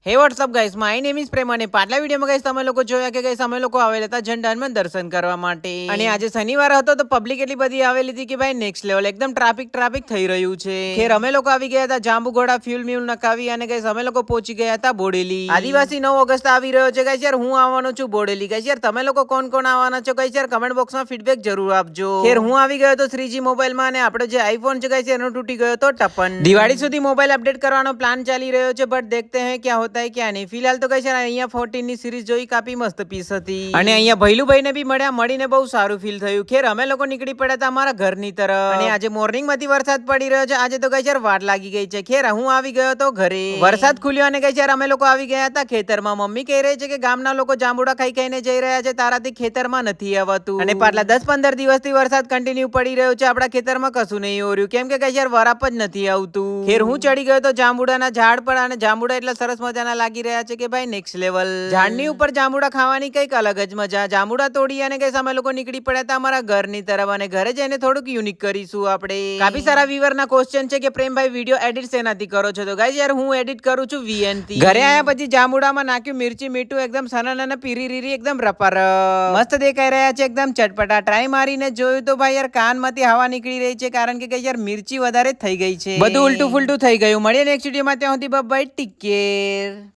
હે what's up guys, my name is Prem અને પાછલા વિડીયોમાં ગાઈસ તમે લોકો જોયા કે ગાઈસ અમે લોકો આવેલા હતા ઝંડા હનુમાન દર્શન કરવા માટે અને આજે શનિવાર હતો તો પબ્લિક એટલી બધી આવેલી હતી કે ભાઈ નેક્સ્ટ લેવલ એકદમ ટ્રાફિક થઈ રહ્યું છે. ખેર અમે લોકો આવી ગયા હતા જાંબુઘોડા ફ્યુલ મ્યુલ નખાવી અને ગાઈસ અમે લોકો પહોંચી ગયા હતા બોડેલી. આદિવાસી 9 ઓગસ્ટ આવી રહ્યો છે ગાઈસ યાર, હું આવવાનો છું બોડેલી. ગાઈસ યાર તમે લોકો કોણ કોણ આવવાના છો ગાઈસ યાર કમેન્ટ બોક્સમાં ફીડબેક જરૂર આપજો. ખેર હું આવી ગયો તો 3G મોબાઈલમાં અને આપણો જે આઈફોન છે ગાઈસ એનો તૂટી ગયો તો ટપન. દિવાળી સુધી મોબાઈલ અપડેટ કરવાનો પ્લાન ચાલી રહ્યો છે બટ દેખતે હૈ ક્યાં હોતા હૈ ક્યાં નહીં. ફિલહાલ તો ગાઈસ અહીંયા 14 ની સિરીઝ જોઈ, કાપી મસ્ત પીસ હતી અને અહીંયા ભૈલુભાઈને બી મળ્યા, મળીને બહુ સારું ફીલ થયું. ખેર અમે લોકો નીકળી પડ્યા હતા અમારા ઘરની તરફ અને આજે મોર્નિંગ માંથી વરસાદ પડી રહ્યો છે. આજે તો ગાઈસ યાર વાર લાગી ગઈ છે. ખેર હું આવી ગયો તો ઘરે, વરસાદ ખુલ્યો અને ગાઈસ યાર અમે લોકો આવી ગયા હતા ખેતરમાં. મમ્મી કહી રહી છે કે ગામના લોકો જાંબુડા ખાઈ ખાઈને જઈ રહ્યા છે, તારાથી ખેતરમાં નથી આવતું. અને પાછલા 10-15 દિવસથી વરસાદ કન્ટિન્યુ પડી રહ્યો છે, આપણા ખેતરમાં કશું નહીં ઓર્યું કેમ કે ગાઈસ યાર વરાપ જ નથી આવતું. ખેર હું ચડી ગયો તો જાંબુડાના ઝાડ પર અને જાંબુડા એટલા સરસ મજાના લાગી રહ્યા છે કે ભાઈ નેક્સ્ટ લેવલ. ઝાડની ઉપર જાંબુડા ખાવાની કઈક અલગ જ મજા. જાંબુડા તોડી અને ગાઈસ અમે લોકો નીકળી પડ્યા હતા અમારા ઘરની તરફ અને ઘરે જઈને થોડુંક યુનિક કરીશું આપણે. કાફી સારા વ્યુઅરના ક્વેશ્ચન છે કે પ્રેમભાઈ વિડિયો એડિટ શેનાથી કરો છો, તો ગાઈસ યાર હું એડિટ કરું છું VN થી. ઘરે આયા પછી જાંબુડામાં નાખ્યું મિર્ચી મીઠું, એકદમ સનાના પીરી રીરી એકદમ રપાર મસ્ત દેખાઈ રહ્યા છે, એકદમ ચટપટા. ટ્રાય મારીને જોયું તો ભાઈ યાર કાનમાંથી હવા નીકળી રહી છે કારણ કે ગાઈસ યાર મિર્ચી વધારે થઈ ગઈ છે, બધું ઉલટું ફુલટું થઈ ગયું. મળીએ નેક્સ્ટ વિડીયોમાં, ત્યાં સુધી બાય, ટેક કેર.